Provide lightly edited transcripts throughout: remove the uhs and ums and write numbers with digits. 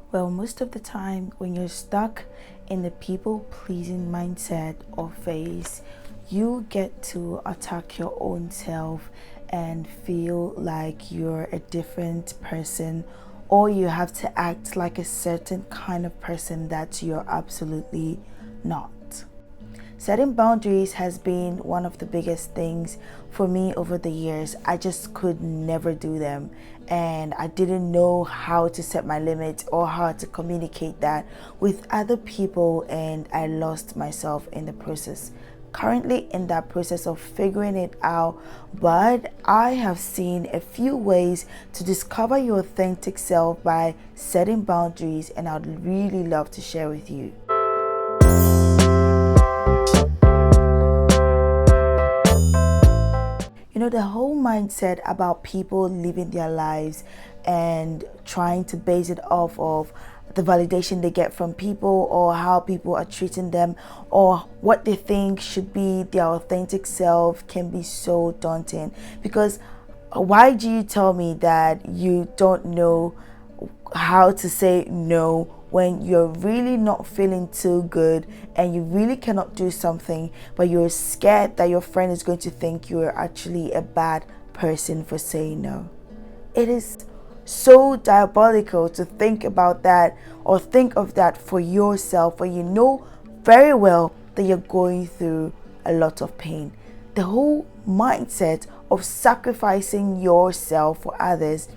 Well, most of the time, when you're stuck in the people pleasing mindset or phase, you get to attack your own self and feel like you're a different person, or you have to act like a certain kind of person that you're absolutely not. Setting boundaries has been one of the biggest things for me over the years. I just could never do them, and I didn't know how to set my limits or how to communicate that with other people, and I lost myself in the process. Currently in that process of figuring it out, but I have seen a few ways to discover your authentic self by setting boundaries, and I'd really love to share with you. The whole mindset about people living their lives and trying to base it off of the validation they get from people, or how people are treating them, or what they think should be their authentic self, can be so daunting. Because why do you tell me that you don't know how to say no when you're really not feeling too good and you really cannot do something, but you're scared that your friend is going to think you're actually a bad person for saying no? It is so diabolical to think about that, or think of that for yourself, when you know very well that you're going through a lot of pain. The whole mindset of sacrificing yourself for others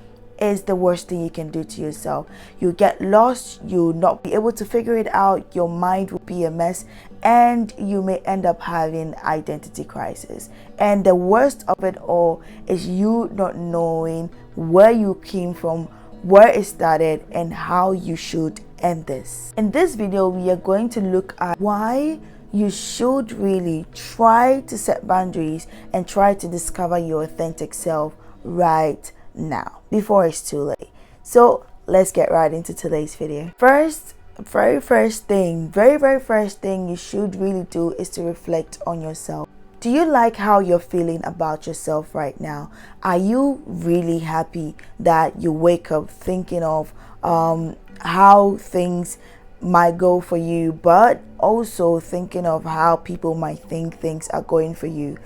is the worst thing you can do to yourself. You get lost, you'll not be able to figure it out, your mind will be a mess, and you may end up having identity crisis. And the worst of it all is you not knowing where you came from, where it started, and how you should end this. In this video, we are going to look at why you should really try to set boundaries and try to discover your authentic self right now, before it's too late. So let's get right into today's video. Very first thing you should really do is to reflect on yourself. Do you like how you're feeling about yourself right now? Are you really happy that you wake up thinking of how things might go for you, but also thinking of how people might think things are going for you?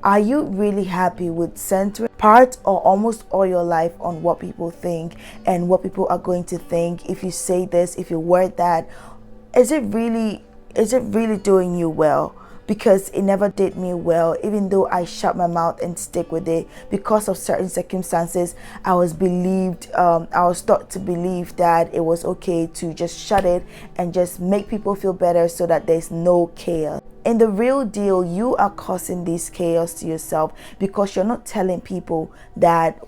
Are you really happy with centering part or almost all your life on what people think and what people are going to think if you say this, if you word that? Is it really doing you well? Because it never did me well. Even though I shut my mouth and stick with it, because of certain circumstances, I was taught to believe that it was okay to just shut it and just make people feel better so that there's no chaos. In the real deal, you are causing this chaos to yourself, because you're not telling people that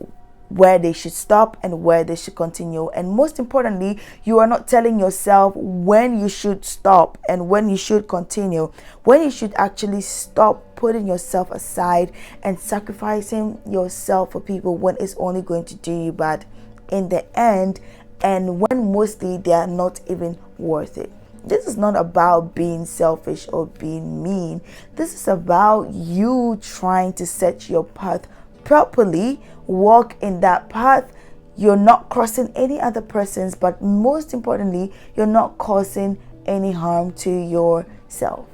where they should stop and where they should continue. And most importantly, you are not telling yourself when you should stop and when you should continue, when you should actually stop putting yourself aside and sacrificing yourself for people when it's only going to do you bad in the end, and when mostly they are not even worth it. This is not about being selfish or being mean. This is about you trying to set your path properly, walk in that path. You're not crossing any other person's, but most importantly, you're not causing any harm to yourself.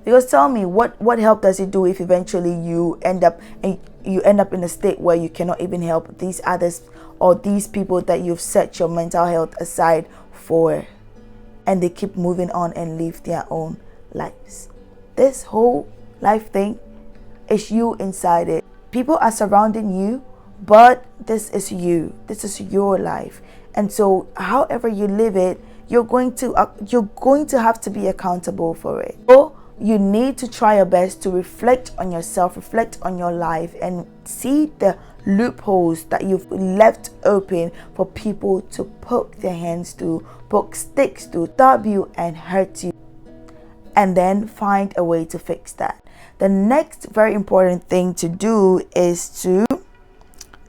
Because tell me, what help does it do if eventually you end up in a state where you cannot even help these others or these people that you've set your mental health aside for, and they keep moving on and live their own lives? This whole life thing is you inside it. People are surrounding you, but this is you. This is your life. And so however you live it, you're going to have to be accountable for it. So you need to try your best to reflect on yourself, reflect on your life, and see the loopholes that you've left open for people to poke their hands through, poke sticks to, stab you and hurt you, and then find a way to fix that. The next very important thing to do is to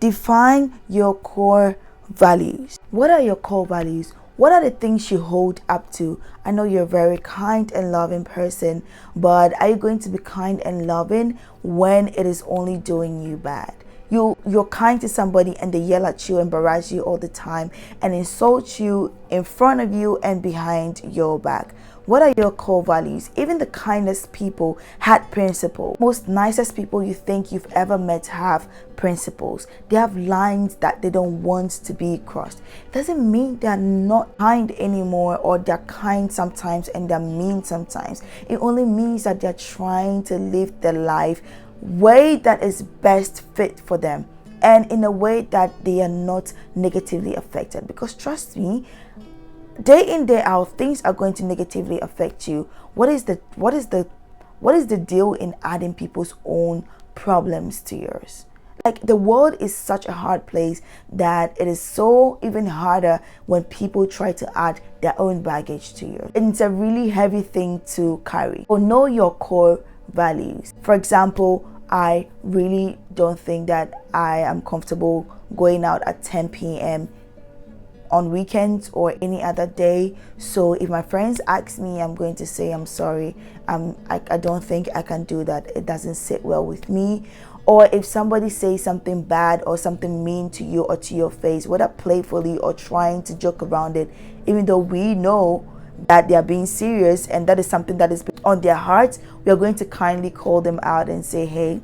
define your core values. What are your core values? What are the things you hold up to? I know you're a very kind and loving person, but are you going to be kind and loving when it is only doing you bad? You're kind to somebody and they yell at you and barrage you all the time and insult you in front of you and behind your back. What are your core values? Even the kindest people had principles. Most nicest people you think you've ever met have principles. They have lines that they don't want to be crossed. Doesn't mean they're not kind anymore, or they're kind sometimes and they're mean sometimes. It only means that they're trying to live their life way that is best fit for them, and in a way that they are not negatively affected. Because trust me, day in day out, things are going to negatively affect you. What is the deal in adding people's own problems to yours? Like, the world is such a hard place that it is so even harder when people try to add their own baggage to yours. And it's a really heavy thing to carry. So know your core values. For example, I really don't think that I am comfortable going out at 10 p.m. on weekends or any other day. So if my friends ask me, I'm going to say I'm sorry. I don't think I can do that. It doesn't sit well with me. Or if somebody says something bad or something mean to you or to your face, whether playfully or trying to joke around it, even though we know that they are being serious and that is something that is on their hearts, we are going to kindly call them out and say, hey,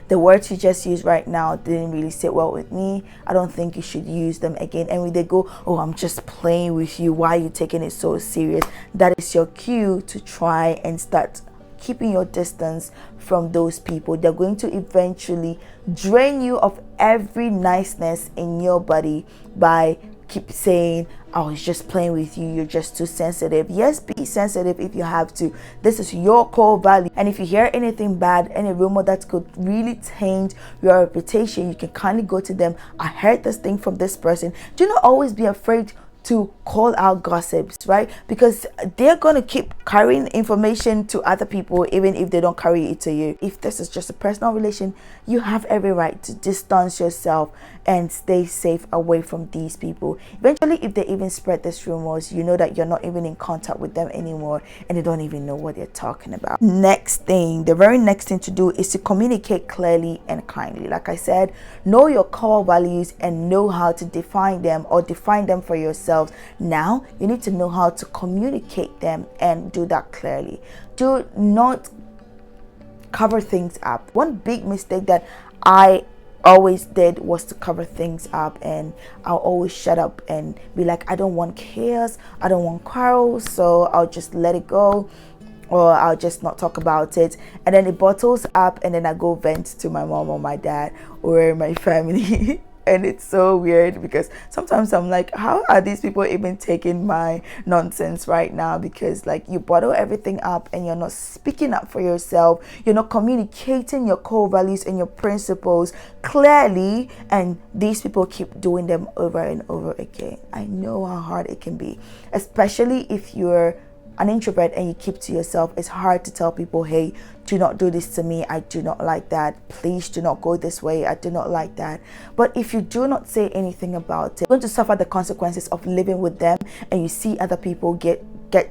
the words you just used right now didn't really sit well with me. I don't think you should use them again. And when they go, oh, I'm just playing with you, why are you taking it so serious? That is your cue to try and start keeping your distance from those people. They're going to eventually drain you of every niceness in your body by keep saying, oh, it's just playing with you, you're just too sensitive. Yes, be sensitive if you have to. This is your core value. And if you hear anything bad, any rumor that could really taint your reputation, you can kindly go to them. I heard this thing from this person. Do not always be afraid to call out gossips, right? Because they're going to keep carrying information to other people even if they don't carry it to you. If this is just a personal relation, you have every right to distance yourself and stay safe away from these people. Eventually, if they even spread these rumors, you know that you're not even in contact with them anymore and they don't even know what they're talking about. Next thing, the very next thing to do is to communicate clearly and kindly. Like I said, know your core values and know how to define them, or define them for yourselves. Now you need to know how to communicate them and do that clearly. Do not cover things up. One big mistake that I always did was to cover things up, and I'll always shut up and be like, I don't want chaos, I don't want quarrels, so I'll just let it go, or I'll just not talk about it, and then it bottles up, and then I go vent to my mom or my dad or my family. And it's so weird because sometimes I'm like, how are these people even taking my nonsense right now? Because like, you bottle everything up and you're not speaking up for yourself. You're not communicating your core values and your principles clearly. And these people keep doing them over and over again. I know how hard it can be, especially if you're an introvert and you keep to yourself. It's hard to tell people, hey, do not do this to me, I do not like that, please do not go this way, I do not like that. But if you do not say anything about it, you're going to suffer the consequences of living with them, and you see other people get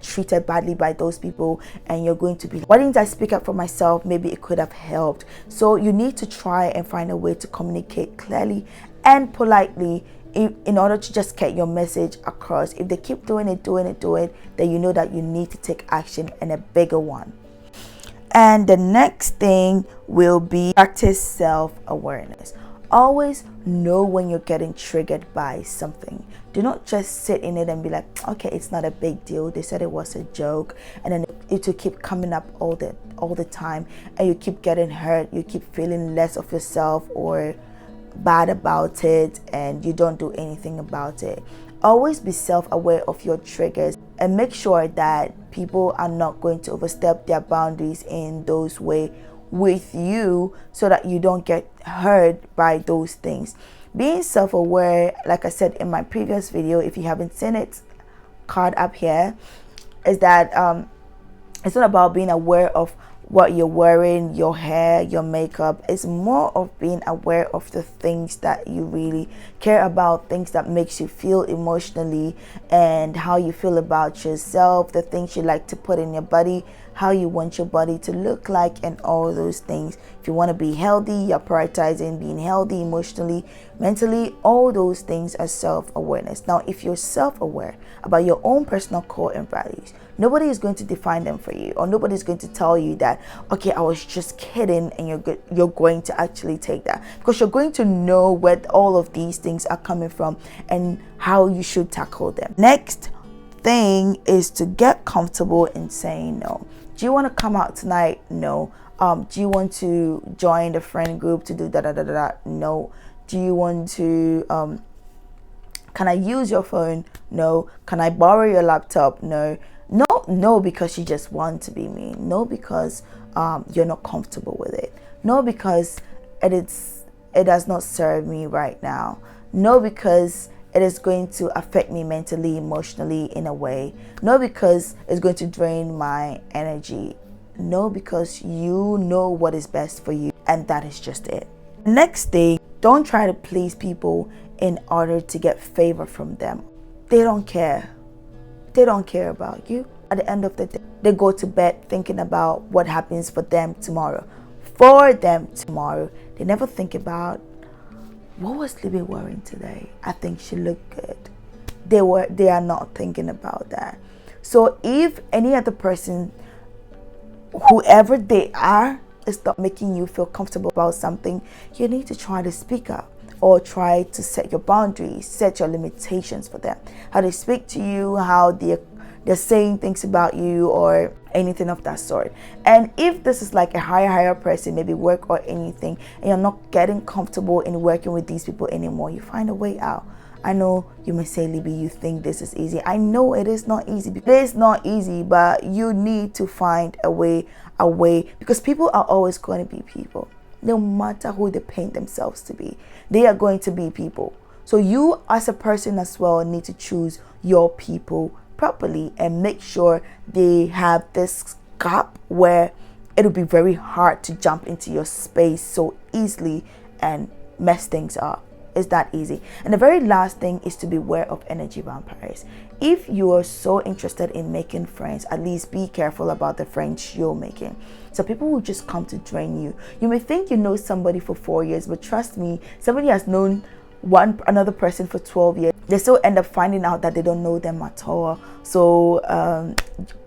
treated badly by those people, and you're going to be, why didn't I speak up for myself? Maybe it could have helped. So you need to try and find a way to communicate clearly and politely in order to just get your message across. If they keep doing it, then you know that you need to take action, and a bigger one. And the next thing will be practice self-awareness. Always know when you're getting triggered by something. Do not just sit in it and be like, okay, it's not a big deal, they said it was a joke, and then it will keep coming up all the time, and you keep getting hurt, you keep feeling less of yourself or bad about it, and you don't do anything about it. Always be self-aware of your triggers and make sure that people are not going to overstep their boundaries in those ways with you, so that you don't get hurt by those things. Being self-aware, like I said in my previous video, if you haven't seen it, card up here, is that it's not about being aware of what you're wearing, your hair, your makeup. It's more of being aware of the things that you really care about, things that makes you feel emotionally, and how you feel about yourself, the things you like to put in your body, how you want your body to look like, and all those things. If you want to be healthy, you're prioritizing being healthy emotionally, mentally. All those things are self-awareness. Now, if you're self-aware about your own personal core and values, nobody is going to define them for you, or nobody is going to tell you that, okay, I was just kidding, and you're going to actually take that, because you're going to know where all of these things are coming from and how you should tackle them. Next thing is to get comfortable in saying no. Do you want to come out tonight? No. Do you want to join the friend group to do da da da da? No. Do you want to can I use your phone? No. Can I borrow your laptop? No. No, because you just want to be mean. No, because you're not comfortable with it. No, because it does not serve me right now. No, because it is going to affect me mentally, emotionally in a way. No, because it's going to drain my energy. No, because you know what is best for you, and that is just it. Next thing, don't try to please people in order to get favor from them. They don't care. They don't care about you. At the end of the day, they go to bed thinking about what happens for them tomorrow. For them tomorrow. They never think about, what was Libby wearing today? I think she looked good. They are not thinking about that. So if any other person, whoever they are, is not making you feel comfortable about something, you need to try to speak up, or try to set your boundaries, set your limitations for them. How they speak to you, how they're saying things about you, or anything of that sort. And if this is like a higher person, maybe work or anything, and you're not getting comfortable in working with these people anymore, you find a way out. I know you may say, Libby, you think this is easy. I know it is not easy. It is not easy, but you need to find a way, because people are always going to be people. No matter who they paint themselves to be, they are going to be people. So you as a person as well need to choose your people properly and make sure they have this gap where it'll be very hard to jump into your space so easily and mess things up. It's that easy. And the very last thing is to beware of energy vampires. If you are so interested in making friends, at least be careful about the friends you're making. So people will just come to drain you. You may think you know somebody for 4 years, but trust me, somebody has known another person for 12 years. They still end up finding out that they don't know them at all. So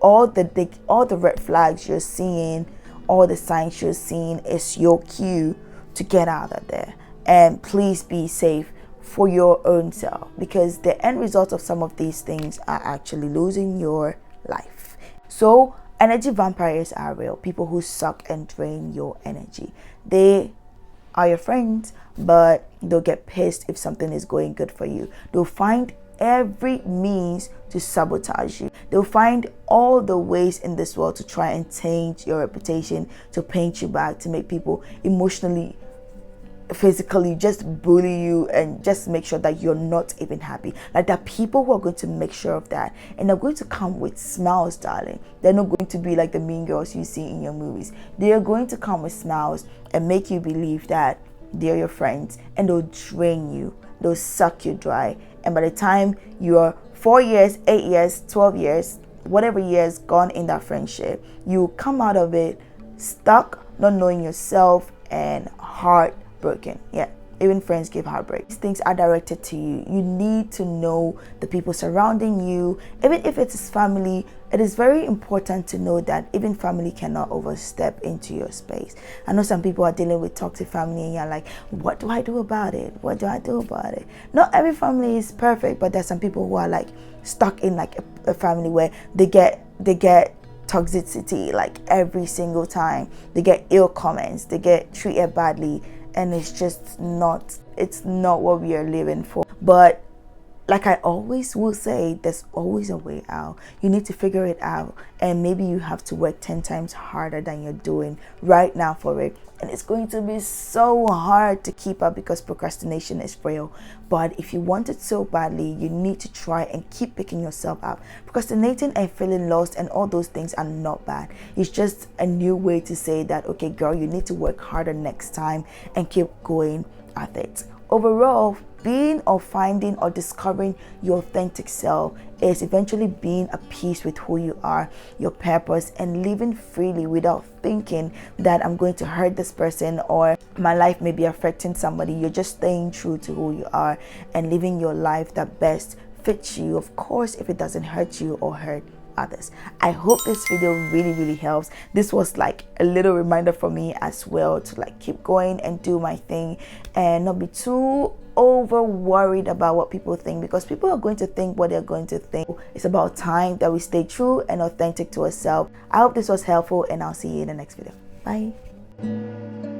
all the red flags you're seeing, all the signs you're seeing is your cue to get out of there. And please be safe for your own self, because the end result of some of these things are actually losing your life. So energy vampires are real. People who suck and drain your energy. They are your friends, but they'll get pissed if something is going good for you. They'll find every means to sabotage you. They'll find all the ways in this world to try and taint your reputation, to paint you bad, to make people emotionally, physically just bully you, and just make sure that you're not even happy. Like, there are people who are going to make sure of that, and they're going to come with smiles, darling. They're not going to be like the mean girls you see in your movies. They are going to come with smiles and make you believe that they're your friends, and they'll drain you, they'll suck you dry. And by the time you're 4 years, 8 years, 12 years, whatever years gone in that friendship, you come out of it stuck, not knowing yourself, and heartbroken. Yeah, even friends give heartbreak. These things are directed to you. You need to know the people surrounding you. Even if it is family, it is very important to know that even family cannot overstep into your space. I know some people are dealing with toxic family, and you're like, what do I do about it? What do I do about it? Not every family is perfect, but there's some people who are like stuck in like a family where they get toxicity like every single time. They get ill comments, they get treated badly, and it's not what we are living for. But like I always will say, there's always a way out. You need to figure it out, and maybe you have to work 10 times harder than you're doing right now for it. And it's going to be so hard to keep up because procrastination is real. But if you want it so badly, you need to try and keep picking yourself up. Procrastinating and feeling lost and all those things are not bad. It's just a new way to say that, okay, girl, you need to work harder next time and keep going at it. Overall, being or finding or discovering your authentic self is eventually being at peace with who you are, your purpose, and living freely without thinking that I'm going to hurt this person or my life may be affecting somebody. You're just staying true to who you are and living your life that best fits you, of course, if it doesn't hurt you or hurt others. I hope this video really helps. This was like a little reminder for me as well to like keep going and do my thing and not be too over worried about what people think, because people are going to think what they're going to think. It's about time that we stay true and authentic to ourselves. I hope this was helpful, and I'll see you in the next video. Bye.